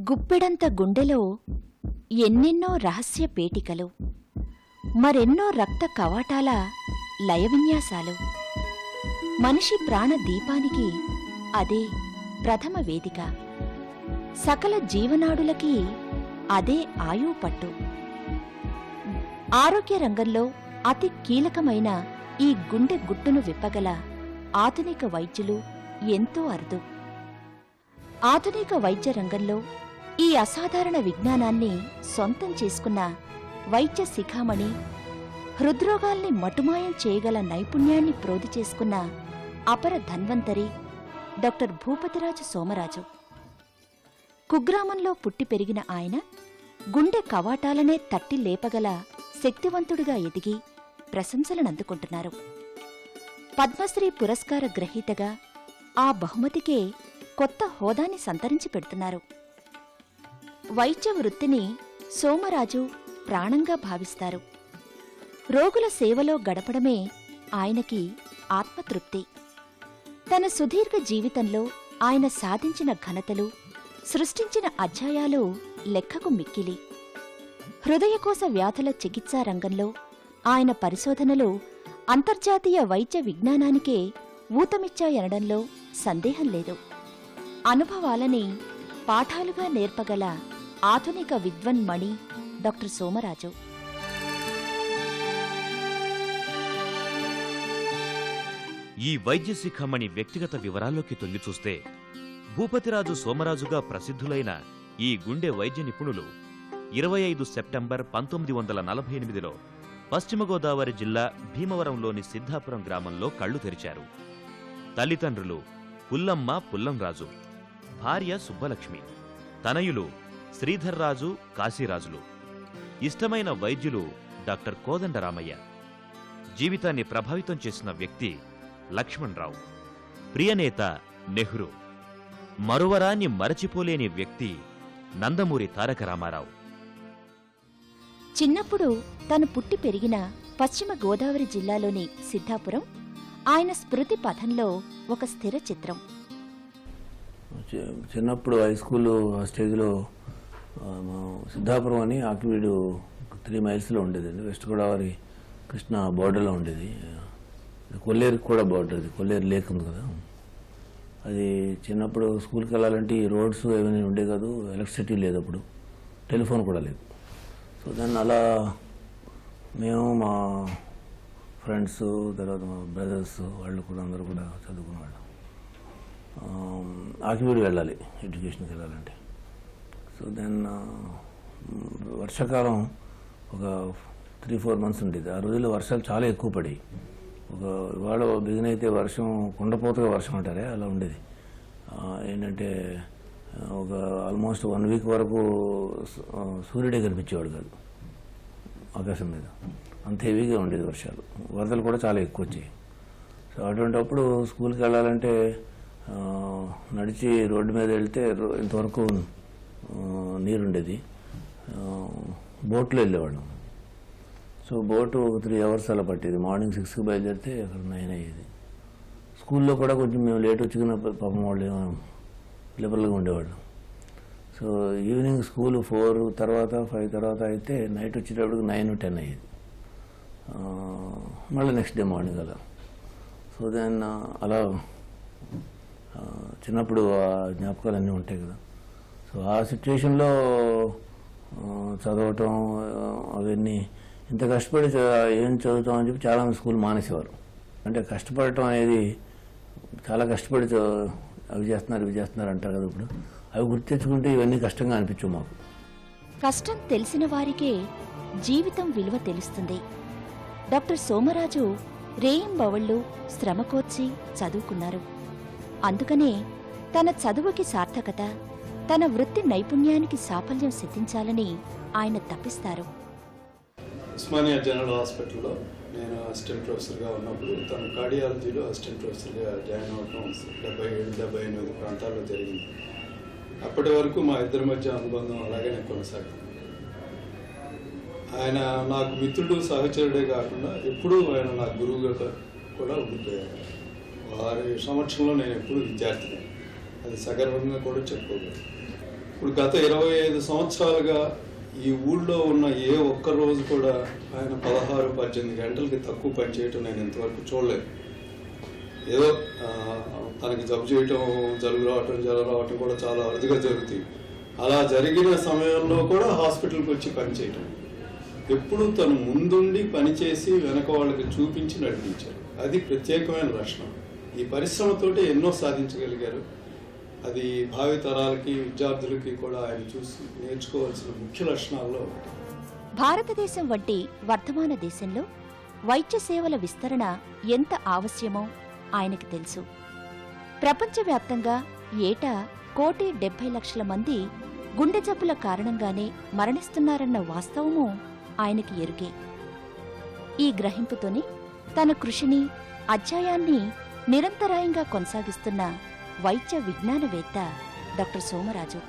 గుప్పెడంత గుండెలో ఎన్నెన్నో రహస్య పేటికలు, మరెన్నో రక్త కవాటాల లయవిన్యాసాలు. మనిషి ప్రాణ దీపానికి అదే ప్రథమ వేదిక. సకల జీవనాడులకి అదే ఆయుపట్టు. ఆరోగ్య రంగంలో అతి కీలకమైన ఈ గుండె గుట్టును విప్పగల ఆధునిక వైద్యులు ఎంతో అరుదు. ఆధునిక వైద్య రంగంలో ఈ అసాధారణ విజ్ఞానాన్ని సొంతం చేసుకున్న వైద్య శిఖామణి, హృద్రోగాల్ని మటుమాయం చేయగల నైపుణ్యాన్ని ప్రోది చేసుకున్న అపర ధన్వంతరి డాక్టర్ భూపతిరాజు సోమరాజు. కుగ్రామంలో పుట్టి పెరిగిన ఆయన గుండె కవాటాలనే తట్టి లేపగల శక్తివంతుడిగా ఎదిగి ప్రశంసలనందుకుంటున్నారు. పద్మశ్రీ పురస్కార గ్రహీతగా ఆ బహుమతికే కొత్త హోదాని సంతరించి పెడుతున్నారు. వైద్య వృత్తిని సోమరాజు ప్రాణంగా భావిస్తారు. రోగుల సేవలో గడపడమే ఆయనకి ఆత్మతృప్తి. తన సుదీర్ఘ జీవితంలో ఆయన సాధించిన ఘనతలు, సృష్టించిన అధ్యాయాలు లెక్కకు మిక్కిలి. హృదయకోశ వ్యాధుల చికిత్సా రంగంలో ఆయన పరిశోధనలు అంతర్జాతీయ వైద్య విజ్ఞానానికే ఊతమిచ్చాయనడంలో సందేహం లేదు. అనుభవాలని పాఠాలుగా నేర్పగల ఆధునిక విద్వన్మణి డాక్టర్ సోమరాజు. ఈ వైద్య శిఖామణి వ్యక్తిగత వివరాల్లోకి తొంగిచూస్తే భూపతిరాజు సోమరాజుగా ప్రసిద్ధులైన ఈ గుండె వైద్య నిపుణులు 25 సెప్టెంబర్ 1948లో పశ్చిమ గోదావరి జిల్లా భీమవరంలోని సిద్ధాపురం గ్రామంలో కళ్లు తెరిచారు. తల్లిదండ్రులు పుల్లమ్మ పుల్లంరాజు, భార్య సుబ్బలక్ష్మి, తనయులు శ్రీధర్రాజు కాశీరాజులు. ఇష్టమైన వైద్యులు డాక్టర్ కోదండరామయ్య. జీవితాన్ని ప్రభావితం చేసిన వ్యక్తి లక్ష్మణరావు. ప్రియనేత నెహ్రూ. మరువరాన్ని మరచిపోలేని వ్యక్తి నందమూరి తారక రామారావు. చిన్నప్పుడు తను పుట్టి పెరిగిన పశ్చిమ గోదావరి జిల్లాలోని సిద్ధాపురం ఆయన స్మృతి పథంలో ఒక స్థిర చిత్రం. చిన్నప్పుడు హై స్కూల్ స్టేజ్లో సిద్ధాపురం అని ఆకివీడు 3 మైల్స్లో ఉండేదండి. వెస్ట్ గోదావరి కృష్ణా బోర్డర్లో ఉండేది. కొల్లేరుకి కూడా బోర్డర్, అది కొల్లేరు లేక్ ఉంది కదా. అది చిన్నప్పుడు స్కూల్కి వెళ్ళాలంటే ఈ రోడ్స్ ఏమైనా ఉండే కాదు, ఎలక్ట్రిసిటీ లేదు, అప్పుడు టెలిఫోన్ కూడా లేదు. సో దాన్ని అలా మేము మా ఫ్రెండ్స్, తర్వాత మా బ్రదర్స్ వాళ్ళు కూడా అందరూ కూడా చదువుకునేవాళ్ళం. ఆకివీడు వెళ్ళాలి ఎడ్యుకేషన్కి వెళ్ళాలంటే. సో దెన్ వర్షాకాలం ఒక 3-4 మంత్స్ ఉండేది. ఆ రోజుల్లో వర్షాలు చాలా ఎక్కువ పడాయి. ఇవాళ బిగిన్ అయితే వర్షం కుండపోతగా వర్షం అంటారే అలా ఉండేది. ఏంటంటే ఒక ఆల్మోస్ట్ 1 వీక్ వరకు సూర్యుడే కనిపించేవాడు కాదు ఆకాశం మీద, అంత హెవీగా ఉండేది వర్షాలు. వరదలు కూడా చాలా ఎక్కువ వచ్చాయి. సో అటువంటిప్పుడు స్కూల్కి వెళ్ళాలంటే నడిచి రోడ్డు మీద వెళ్తే ఇంతవరకు నీరుండేది. బోట్లో వెళ్ళేవాళ్ళం. సో బోటు 3 అవర్స్ అలా పట్టేది. మార్నింగ్ 6కి బయలుదేరితే అక్కడ 9 అయ్యేది. స్కూల్లో కూడా కొంచెం మేము లేట్ వచ్చిన పాపం వాళ్ళు లిబరల్గా ఉండేవాళ్ళం. సో ఈవినింగ్ స్కూల్ 4 తర్వాత 5 తర్వాత అయితే నైట్ వచ్చేటప్పటికి 9-10 అయ్యేది. మళ్ళీ నెక్స్ట్ డే మార్నింగ్ అలా. సో దెన్ అలా చిన్నప్పుడు ఆ జ్ఞాపకాలు అన్నీ ఉంటాయి కదా. సో ఆ సిచ్యువేషన్లో చదవటం అవన్నీ ఇంత కష్టపడి ఏం చదువుతామని చెప్పి చాలామంది స్కూల్ మానేసేవారు. అంటే కష్టపడటం అనేది చాలా కష్టపడి అవి చేస్తున్నారు అంటారు కదా. ఇప్పుడు అవి గుర్తు తెచ్చుకుంటే ఇవన్నీ కష్టంగా అనిపించవు మాకు. కష్టం తెలిసిన వారికే జీవితం విలువ తెలుస్తుంది. డాక్టర్ సోమరాజు రేయింబవళ్లు శ్రమకోర్చి చదువుకున్నారు. అందుకనే తన చదువుకి సార్థకత, తన వృత్తి నైపుణ్యానికి సాఫల్యం సిద్ధించాలని ఆయన తప్పిస్తారు. ఉస్మానియా జనరల్ హాస్పిటల్లో నేను అసిస్టెంట్ ప్రొఫెసర్గా ఉన్నప్పుడు తను కార్డియాలజీలో అసిస్టెంట్ ప్రొఫెసర్గా జాయిన్ అవ్వడం 77-78 ప్రాంతాల్లో జరిగింది. అప్పటి వరకు మా ఇద్దరి మధ్య అనుబంధం అలాగనే కొనసాగింది. ఆయన నాకు మిత్రుడు, సహచరుడే కాకుండా ఎప్పుడూ ఆయన నా గురువుగా కూడా ఉండిపోయారు. వారి సమక్షంలో నేను ఎప్పుడు విద్యార్థిని, అది సగర్వంగా కూడా చెప్పుకోగలను. ఇప్పుడు గత 25 సంవత్సరాలుగా ఈ ఊళ్ళో ఉన్న ఏ ఒక్క రోజు కూడా ఆయన 16-18 గంటలకి తక్కువ పని చేయటం నేను ఇంతవరకు చూడలేదు. ఏదో తనకి జబ్బు చేయటం, జ్వరం రావటం కూడా చాలా అరుదుగా జరుగుతాయి. అలా జరిగిన సమయంలో కూడా హాస్పిటల్కి వచ్చి పని చేయటం, ఎప్పుడు తను ముందుండి పనిచేసి వెనక వాళ్ళకి చూపించి నడిపించారు. అది ప్రత్యేకమైన లక్షణం. ఈ పరిశ్రమతోటి ఎన్నో సాధించగలిగారు. అది భావి తరాలకి, విద్యార్థులకి కూడా ఆయన చూసి నేర్చుకోవాల్సిన ముఖ్య లక్షణాల్లో ఒకటి. భారతదేశం వంటి వర్ధమాన దేశంలో వైద్య సేవల విస్తరణ ఎంత ఆవశ్యమో ఆయనకు తెలుసు. ప్రపంచవ్యాప్తంగా ఏటా 1,70,00,000 మంది గుండె జబ్బుల కారణంగానే మరణిస్తున్నారన్న వాస్తవము ఆయనకి ఎరుకే. ఈ గ్రహింపుతోనే తన కృషిని, అధ్యాయాన్ని నిరంతరాయంగా కొనసాగిస్తున్న వైద్య విజ్ఞానవేత్త డాక్టర్ సోమరాజు.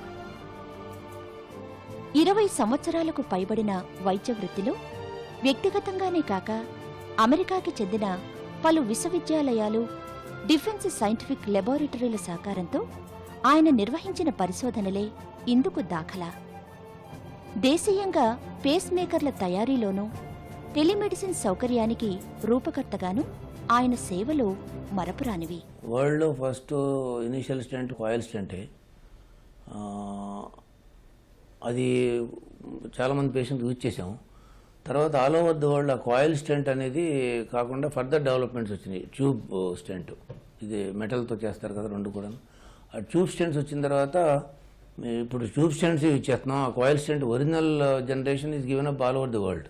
20 సంవత్సరాలకు పైబడిన వైద్య వృత్తిలో వ్యక్తిగతంగానే కాక అమెరికాకి చెందిన పలు విశ్వవిద్యాలయాలు, డిఫెన్స్ సైంటిఫిక్ లెబారెటరీల సహకారంతో ఆయన నిర్వహించిన పరిశోధనలే ఇందుకు దాఖలా. దేశీయంగా పేస్ మేకర్ల తయారీలోనూ, టెలిమెడిసిన్ సౌకర్యానికి రూపకర్తగాను ఆయన సేవలు మరపురానివి. వరల్డ్లో ఫస్ట్ ఇనీషియల్ స్టెంట్ కాయిల్ స్టెంటే. అది చాలామంది పేషెంట్ యూజ్ చేసాం. తర్వాత ఆల్ ఓవర్ ది వరల్డ్ ఆ కాయిల్ స్టెంట్ అనేది కాకుండా ఫర్దర్ డెవలప్మెంట్స్ వచ్చినాయి. ట్యూబ్ స్టెంట్, ఇది మెటల్తో చేస్తారు కదా రెండు కూడా. ఆ ట్యూబ్ స్టెంట్స్ వచ్చిన తర్వాత ఇప్పుడు ట్యూబ్ స్టెంట్స్ యూజ్ చేస్తున్నాం. ఆ coil stent original generation is given up all over the world.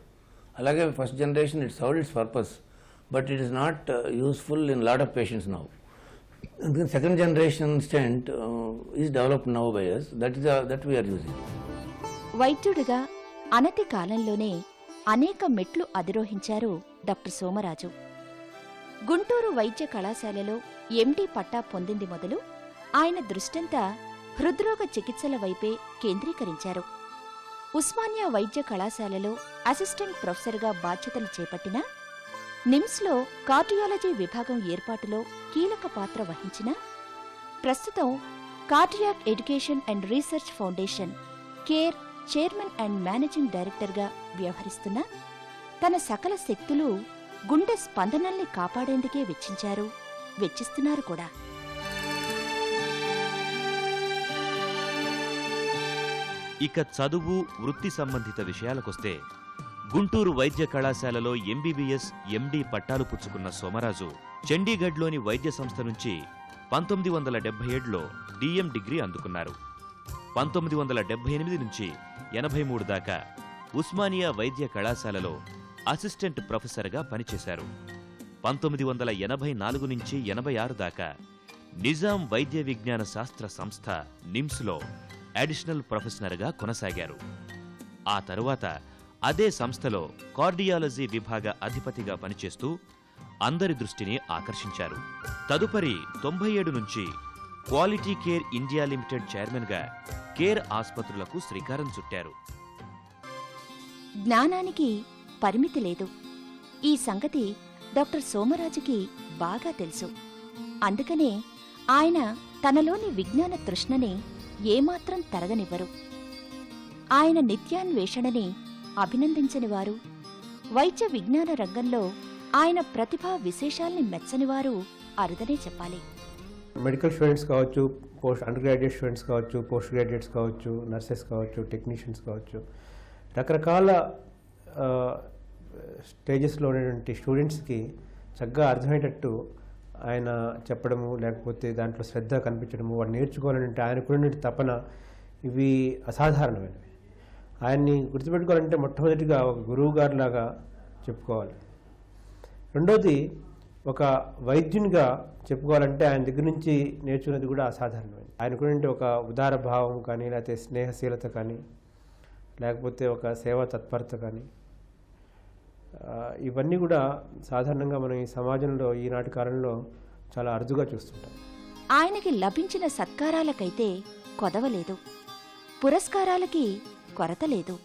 అలాగే first generation it's served its purpose, but it is not useful in lot of patients now. అందుకని second generation stent is developed now by us. That we are using. వైద్యుడిగా అనతి కాలంలోనే అనేక మెట్లు అధిరోహించారు doctor Somaraju. Guntur వైద్య కళాశాలలో MD పట్టా పొందింది మొదలు ఆయన దృష్టంతా హృద్రోగ చికిత్సల వైపే కేంద్రీకరించారు. ఉస్మానియా వైద్య కళాశాలలో అసిస్టెంట్ ప్రొఫెసర్గా బాధ్యతలు చేపట్టిన, నిమ్స్లో కార్డియాలజీ విభాగం ఏర్పాటులో కీలక పాత్ర వహించిన, ప్రస్తుతం cardiac education and research foundation care chairman and managing డైరెక్టర్గా వ్యవహరిస్తున్న తన సకల శక్తులు గుండె స్పందనల్ని కాపాడేందుకే వెచ్చిస్తున్నారు కూడా. ఇక చదువు, వృత్తి సంబంధిత విషయాలకొస్తే గుంటూరు వైద్య కళాశాలలో ఎంబీబీఎస్, ఎండీ పట్టాలు పుచ్చుకున్న సోమరాజు చండీగఢ్లోని వైద్య సంస్థ నుంచి 1977లో డిఎం డిగ్రీ అందుకున్నారు. 1978 నుంచి 83 దాకా ఉస్మానియా వైద్య కళాశాలలో అసిస్టెంట్ ప్రొఫెసర్గా పనిచేశారు. 1984 నుంచి 86 దాకా నిజాం వైద్య విజ్ఞాన శాస్త్ర సంస్థ నిమ్స్లో అడిషనల్ ప్రొఫెసర్గా కొనసాగారు. ఆ తరువాత అదే సంస్థలో కార్డియాలజీ విభాగ అధిపతిగా పనిచేస్తూ అందరి దృష్టిని ఆకర్షించారు. తదుపరి 97 నుంచి క్వాలిటీ కేర్ ఇండియా లిమిటెడ్ చైర్మన్గా కేర్ ఆస్పత్రులకు శ్రీకారం చుట్టారు. జ్ఞానానికి పరిమితి లేదు. ఈ సంగతి డాక్టర్ సోమరాజుకి బాగా తెలుసు. అందుకనే ఆయన తనలోని విజ్ఞాన తృష్ణని ఏమాత్రం తరగనివ్వరు. ఆయన నిత్యాన్వేషణని అభినందించనివారు, వైద్య విజ్ఞాన రంగంలో ఆయన ప్రతిభా విశేషాల్ని మెచ్చనివారు అరుదనే చెప్పాలి. మెడికల్ స్టూడెంట్స్ కావచ్చు, అండర్ గ్రాడ్యుయేట్ స్టూడెంట్స్ కావచ్చు, పోస్ట్ గ్రాడ్యుయేట్స్ కావచ్చు, నర్సెస్ కావచ్చు, టెక్నీషియన్స్ కావచ్చు, రకరకాల స్టేజెస్లో ఉన్నటువంటి స్టూడెంట్స్కి చక్కగా అర్థమయ్యేటట్టు ఆయన చెప్పడము, లేకపోతే దాంట్లో శ్రద్ధ కనిపించడము, వాడు నేర్చుకోవాలంటే ఆయనకున్న తపన, ఇవి అసాధారణమైనవి. ఆయన్ని గుర్తుపెట్టుకోవాలంటే మొట్టమొదటిగా ఒక గురువు గారిలాగా చెప్పుకోవాలి. రెండోది, ఒక వైద్యునిగా చెప్పుకోవాలంటే ఆయన దగ్గర నుంచి నేర్చుకున్నది కూడా అసాధారణమైనది. ఆయనకున్నటువంటి ఒక ఉదార భావం కానీ, లేకపోతే స్నేహశీలత కానీ, లేకపోతే ఒక సేవా తత్పరత కానీ, ఇవన్నీ కూడా సాధారణంగా మనం ఈ సమాజంలో ఈనాటి కాలంలో చాలా అరుదుగా చూస్తుంటాం. ఆయనకి లభించిన సత్కారాలకైతే కొదవలేదు, పురస్కారాలకి కొరత లేదు.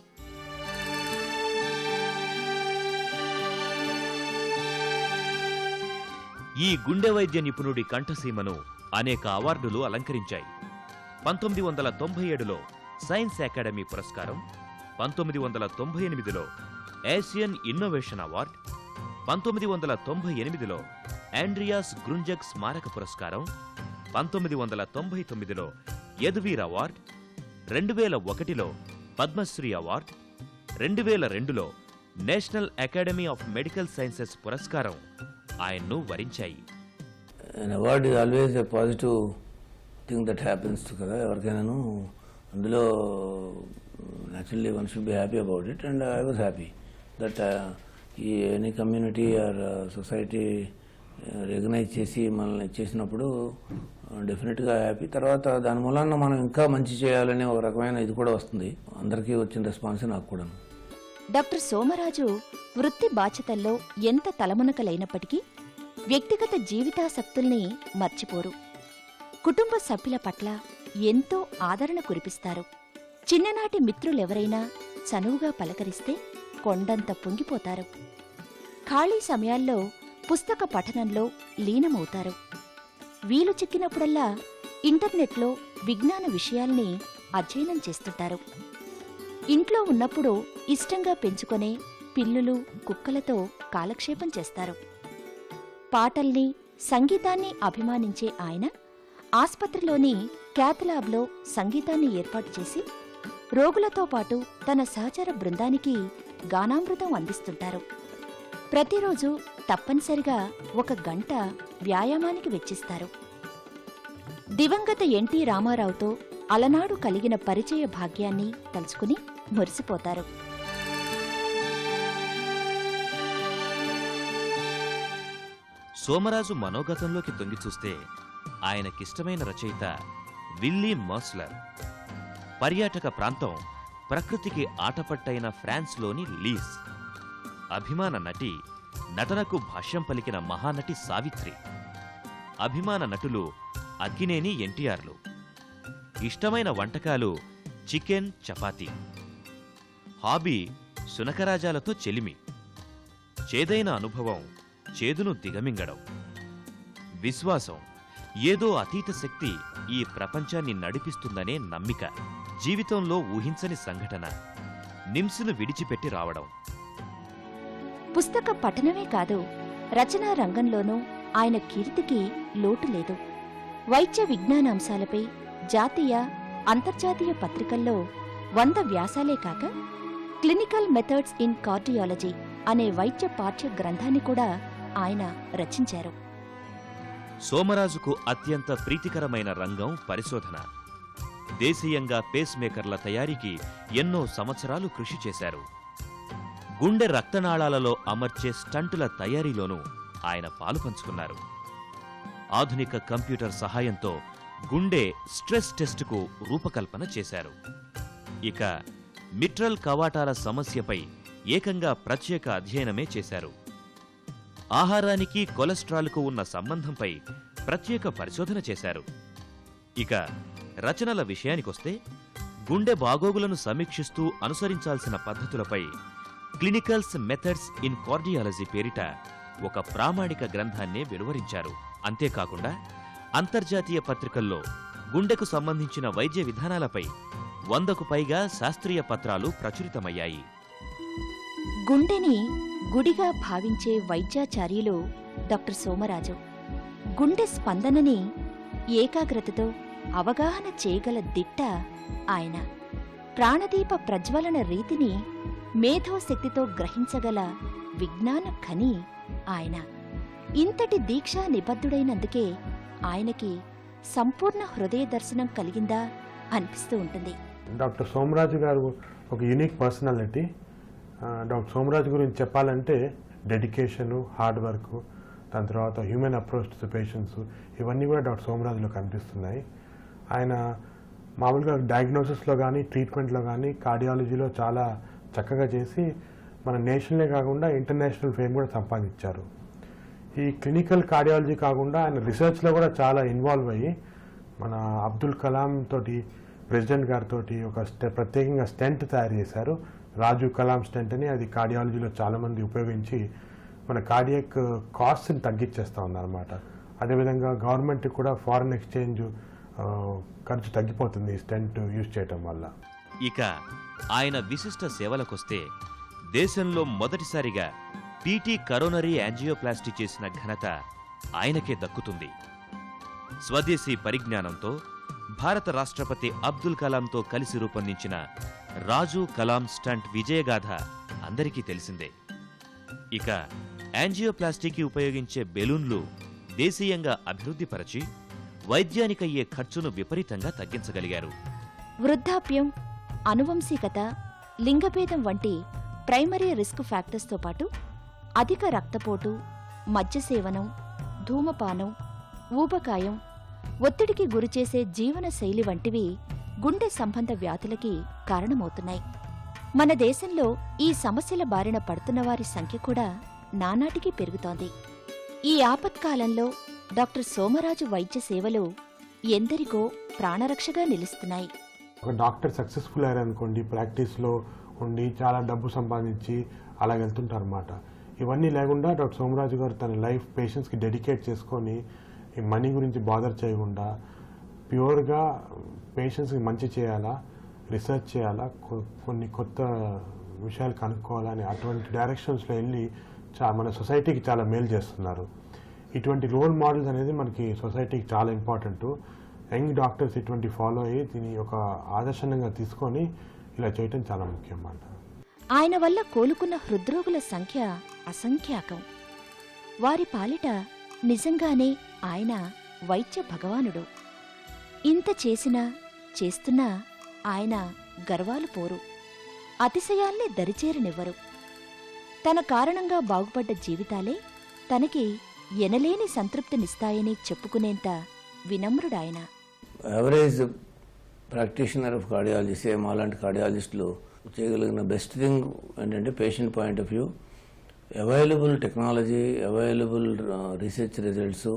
ఈ గుండె వైద్య నిపుణుడి కంఠసీమను అనేక అవార్డులు అలంకరించాయి. 1997లో సైన్స్ అకాడమీ పురస్కారం, 1998లో ఏషియన్ ఇన్నోవేషన్ అవార్డ్, 1998లో ఆండ్రియాస్ గ్రుంజక్ స్మారక పురస్కారం, 1999లో యదువీర్ అవార్డ్, 2001లో పద్మశ్రీ అవార్డ్, 2002లో national academy of medical sciences పురస్కారం ఆయన్ను వరించాయి. And award is always a positive thing that happens కదా ఎవరికైనాను. అందులో naturally one should be happy about it. And I was happy that ఈ any community or society recognize చేసి మనల్ని చేసినప్పుడు డెఫినెట్గా హ్యాపీ. తర్వాత దాని మూలాన మనం ఇంకా మంచి చేయాలనే ఒక రకమైన ఇది కూడా వస్తుంది. అందరికీ వచ్చిన రెస్పాన్స్ నాకు కూడా. డాక్టర్ సోమరాజు వృత్తి బాధ్యతల్లో ఎంత తలమునకలైనప్పటికీ వ్యక్తిగత జీవితాసక్తుల్ని మర్చిపోరు. కుటుంబ సభ్యుల పట్ల ఎంతో ఆదరణ కురిపిస్తారు. చిన్ననాటి మిత్రులెవరైనా చనువుగా పలకరిస్తే కొండంత పొంగిపోతారు. ఖాళీ సమయాల్లో పుస్తక పఠనంలో లీనమవుతారు. వీలు చిక్కినప్పుడల్లా ఇంటర్నెట్లో విజ్ఞాన విషయాల్ని అధ్యయనం చేస్తుంటారు. ఇంట్లో ఉన్నప్పుడు ఇష్టంగా పెంచుకొనే పిల్లులు, కుక్కలతో కాలక్షేపం చేస్తారు. పాటల్ని, సంగీతాన్ని అభిమానించే ఆయన ఆస్పత్రిలోని క్యాథ్లాబ్లో సంగీతాన్ని ఏర్పాటు చేసి రోగులతో పాటు తన సహచర బృందానికి గానామృతం అందిస్తుంటారు. ప్రతిరోజు తప్పనిసరిగా 1 గంట వ్యాయామానికి వెచ్చిస్తారు. దివంగత ఎన్టీ రామారావుతో అలనాడు కలిగిన పరిచయ భాగ్యాన్ని తలుచుకుని మురిసిపోతారు. సోమరాజు మనోగతంలోకి తొంగిచూస్తే ఆయనకిష్టమైన రచయిత విల్లీ మర్స్లర్. పర్యాటక ప్రాంతం ప్రకృతికి ఆటపట్టైన ఫ్రాన్స్లోని లీస్. అభిమాన నటి, నటనకు భాష్యం పలికిన మహానటి సావిత్రి. అభిమాన నటులు అక్కినేని, ఎన్టీఆర్లు. ఇష్టమైన వంటకాలు చికెన్, చపాతీ. హాబీ శునకరాజాలతో చెలిమి. చేదైన అనుభవం చేదును దిగమింగడం. విశ్వాసం ఏదో అతీత శక్తి ఈ ప్రపంచాన్ని నడిపిస్తుందనే నమ్మిక. జీవితంలో ఊహించని సంఘటన నిమ్స్ను విడిచిపెట్టి రావడం. పుస్తక పఠనమే కాదు, రచనా రంగంలోనూ ఆయన కీర్తికి లోటు లేదు. వైద్య విజ్ఞానాంశాలపై జాతీయ, అంతర్జాతీయ పత్రికల్లో 100 వ్యాసాలే కాక క్లినికల్ మెథడ్స్ ఇన్ కార్డియాలజీ అనే వైద్య పాఠ్య గ్రంథాన్ని కూడా ఆయన రచించారు. సోమరాజుకు అత్యంత ప్రీతికరమైన రంగం పరిశోధన. దేశీయంగా పేస్ మేకర్ల తయారీకి ఎన్నో సంవత్సరాలు కృషి చేశారు. గుండె రక్తనాళాలలో అమర్చే స్టంటుల తయారీలోనూ ఆయన పాలు పంచుకున్నారు. ఆధునిక కంప్యూటర్ సహాయంతో గుండె స్ట్రెస్ టెస్టుకు రూపకల్పన చేశారు. ఇక మిట్రల్ కవాటాల సమస్యపై ఏకంగా ప్రత్యేక అధ్యయనమే చేశారు. ఆహారానికి కొలెస్ట్రాల్కు ఉన్న సంబంధంపై ప్రత్యేక పరిశోధన చేశారు. ఇక రచనల విషయానికొస్తే గుండె బాగోగులను సమీక్షిస్తూ అనుసరించాల్సిన పద్ధతులపై క్లినికల్స్ మెథడ్స్ ఇన్ కార్డియాలజీ పేరిట ఒక ప్రామాణిక గ్రంథాన్నే వెలువరించారు. అంతేకాకుండా అంతర్జాతీయ పత్రికల్లో గుండెకు సంబంధించిన వైద్య విధానాలపై 100కు పైగా శాస్త్రీయ పత్రాలు ప్రచురితమయ్యాయి. గుండెని గుడిగా భావించే వైద్యాచార్యులు డాక్టర్ సోమరాజు. గుండె స్పందనని ఏకాగ్రతతో అవగాహన చేయగల దిట్ట ఆయన. ప్రాణదీప ప్రజ్వలన రీతిని మేధోశక్తితో గ్రహించగల విజ్ఞాన ఖని ఆయన. ఇంతటి దీక్షా నిబద్ధుడైనందుకే ఆయనకి సంపూర్ణ హృదయ దర్శనం కలిగిందా అనిపిస్తూ ఉంటుంది. డాక్టర్ సోమరాజు గారు ఒక యూనిక్ పర్సనాలిటీ. డాక్టర్ సోమరాజు గురించి చెప్పాలంటే డెడికేషను, హార్డ్ వర్క్, దాని తర్వాత human approach to the patients, ఇవన్నీ కూడా డాక్టర్ సోమరాజులో కనిపిస్తున్నాయి. ఆయన మామూలుగా డయాగ్నోసిస్లో కానీ ట్రీట్మెంట్లో కానీ కార్డియాలజీలో చాలా చక్కగా చేసి మన నేషనలే కాకుండా ఇంటర్నేషనల్ ఫేమ్ కూడా సంపాదించారు. ఈ క్లినికల్ కార్డియాలజీ కాకుండా ఆయన రీసెర్చ్లో కూడా చాలా ఇన్వాల్వ్ అయ్యి మన అబ్దుల్ కలాం తోటి, ప్రెసిడెంట్ గారితో ఒక ప్రత్యేకంగా స్టెంట్ తయారు చేశారు. రాజీవ్ కలాం స్టెంట్ అని. అది కార్డియాలజీలో చాలామంది ఉపయోగించి మన కార్డియాక్ కాస్ట్ని తగ్గించేస్తూ ఉందన్నమాట. అదేవిధంగా గవర్నమెంట్కి కూడా ఫారిన్ ఎక్స్చేంజ్ ఖర్చు తగ్గిపోతుంది ఈ స్టెంట్ యూజ్ చేయటం వల్ల. ఇక ఆయన విశిష్ట సేవలకొస్తే దేశంలో మొదటిసారిగా పీటీ కరోనరీ యాంజియోప్లాస్టీ చేసిన ఘనత ఆయనకే దక్కుతుంది. స్వదేశీ పరిజ్ఞానంతో భారత రాష్ట్రపతి అబ్దుల్ కలాంతో కలిసి రూపొందించిన రాజు కలాం స్టంట్ విజయగాథ అందరికీ తెలిసిందే. ఇక యాంజియోప్లాస్టీకి ఉపయోగించే బెలూన్లు దేశీయంగా అభివృద్ధిపరచి వైద్యానికయ్యే ఖర్చును విపరీతంగా తగ్గించగలిగారు. వృద్ధాప్యం, అనువంశికత, లింగభేదం వంటి ప్రైమరీ రిస్క్ ఫ్యాక్టర్స్తో పాటు అధిక రక్తపోటు, మద్యసేవనం, ధూమపానం, ఊబకాయం, ఒత్తిడికి గురిచేసే జీవన శైలి వంటివి గుండె సంబంధ వ్యాధులకి కారణమవుతున్నాయి. మన దేశంలో ఈ సమస్యల బారిన పడుతున్నవారి సంఖ్య కూడా నానాటికి పెరుగుతోంది. ఈ ఆపత్కాలంలో డాక్టర్ సోమరాజు వైద్య సేవలు ఎందరికో ప్రాణరక్షగా నిలుస్తున్నాయి. ఒక డాక్టర్ సక్సెస్ఫుల్ అయ్యారనుకోండి, ప్రాక్టీస్లో ఉండి చాలా డబ్బు సంపాదించి అలా వెళ్తుంటారు అన్నమాట. ఇవన్నీ లేకుండా డాక్టర్ సోమరాజు గారు తన లైఫ్ పేషెంట్స్కి డెడికేట్ చేసుకొని ఈ మనీ గురించి బాదర్ చేయకుండా ప్యూర్గా పేషెంట్స్కి మంచి చేయాలా, రీసెర్చ్ చేయాలా, కొన్ని కొత్త విషయాలు కనుక్కోవాలని అటువంటి డైరెక్షన్స్లో వెళ్ళి మన సొసైటీకి చాలా మేలు చేస్తున్నారు. ఇటువంటి రోల్ మోడల్స్ అనేది మనకి సొసైటీకి చాలా ఇంపార్టెంట్. యంగ్ డాక్టర్స్ ఇటువంటి ఫాలో అయ్యి దీన్ని ఒక ఆదర్శంగా తీసుకొని ఇలా చేయటం చాలా ముఖ్యం అన్నమాట. ఆయన వల్ల కోలుకున్న హృద్రోగుల సంఖ్య అసంఖ్యాకం. వారి పాలిట నిజంగానే ఆయన వైద్య భగవానుడు. ఇంత చేసినా చేస్తున్నా ఆయన గర్వాలు పోరు, అతిశయాల్ని దరిచేరనివ్వరు. తన కారణంగా బాగుపడ్డ జీవితాలే తనకి ఎనలేని సంతృప్తినిస్తాయని చెప్పుకునేంత వినమ్రుడాయన. Average practitioner of cardiology, same అలాంటి కార్డియాలజిస్టులు చేయగలిగిన బెస్ట్ థింగ్ ఏంటంటే patient point of view, available technology, available research results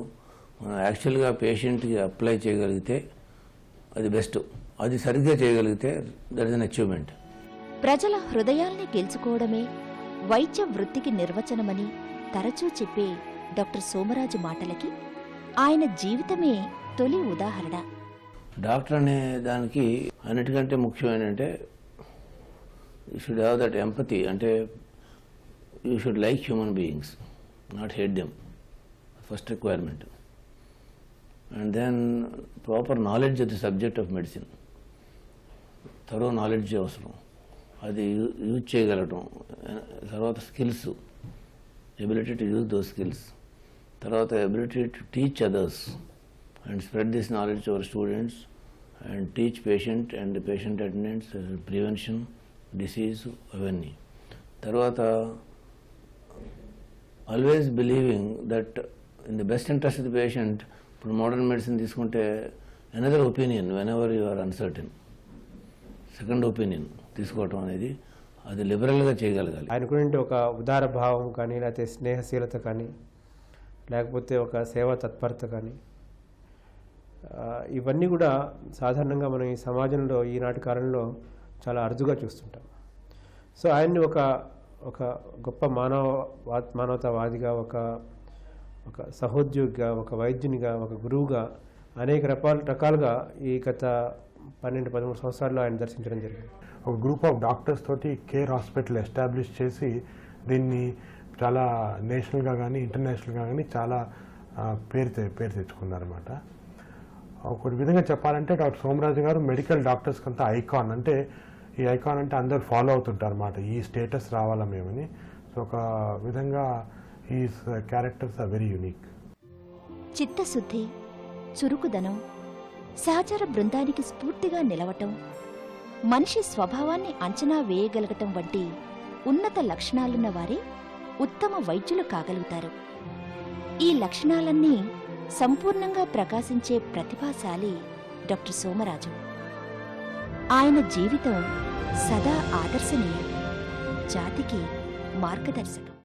మనం యాక్చువల్గా పేషెంట్కి అప్లై చేయగలిగితే అది బెస్ట్. అది సరిగ్గా చేయగలిగితే దట్ ఇస్ అన్ అచీవ్మెంట్. ప్రజల హృదయాల్ని గెలుచుకోవడమే వైద్య వృత్తికి నిర్వచనమని తరచూ చెప్పే డాక్టర్ సోమరాజు మాటలకి ఆయన జీవితమే తొలి ఉదాహరణ. డాక్టర్ అనే దానికి అన్నిటికంటే ముఖ్యం ఏంటంటే you should have that empathy. అంటే you should like human beings, not hate them. First requirement. And then proper knowledge of the subject of medicine, thorough knowledge అవసరం, అది యూజ్ చేయగలగటం. తర్వాత skills, ability to use those skills. తర్వాత ability to teach others and spread this knowledge to our students and teach patient and patient attendants, prevention, disease, అవన్నీ. తర్వాత always believing that in the best interest of the patient. ఇప్పుడు modern medicine తీసుకుంటే another opinion whenever you are uncertain, second opinion తీసుకోవటం అనేది అది లిబరల్గా చేయగలగాలి. ఆయనకుంటే ఒక ఉదార భావం కానీ, లేకపోతే స్నేహశీలత కానీ, లేకపోతే ఒక సేవా తత్పరత కానీ, ఇవన్నీ కూడా సాధారణంగా మనం ఈ సమాజంలో ఈనాటి కాలంలో చాలా అరుదుగా చూస్తుంటాం. సో ఆయన్ని ఒక గొప్ప మానవతావాదిగా, ఒక సహోద్యోగిగా, ఒక వైద్యునిగా, ఒక గురువుగా అనేక రకాలుగా ఈ గత 12-13 సంవత్సరాల్లో ఆయన దర్శించడం జరిగింది. ఒక గ్రూప్ ఆఫ్ డాక్టర్స్ తోటి కేర్ హాస్పిటల్ ఎస్టాబ్లిష్ చేసి దీన్ని చాలా నేషనల్గా కానీ ఇంటర్నేషనల్గా కానీ చాలా పేరు తెచ్చుకున్నారన్నమాట. ఒక విధంగా చెప్పాలంటే డాక్టర్ సోమరాజు గారు మెడికల్ డాక్టర్స్కి అంతా ఐకాన్. అంటే ఈ ఐకాన్ అంటే అందరు ఫాలో అవుతుంటారు అన్నమాట, ఈ స్టేటస్ రావాలా మేమని. సో ఒక విధంగా ఈ క్యారెక్టర్స్ ఆర్ వెరీ యూనిక్. చిత్తశుద్ధి, చురుకుదనం, సహచర బృందానికి స్ఫూర్తిగా నిలవటం, మనిషి స్వభావాన్ని అంచనా వేయగలగటం వంటి ఉన్నత లక్షణాలున్న వారే ఉత్తమ వైద్యులు కాగలుగుతారు. ఈ లక్షణాలన్నీ సంపూర్ణంగా ప్రకాశించే ప్రతిభాశాలి డాక్టర్ సోమరాజు. ఆయన జీవితం సదా ఆదర్శనీయం, జాతికి మార్గదర్శకం.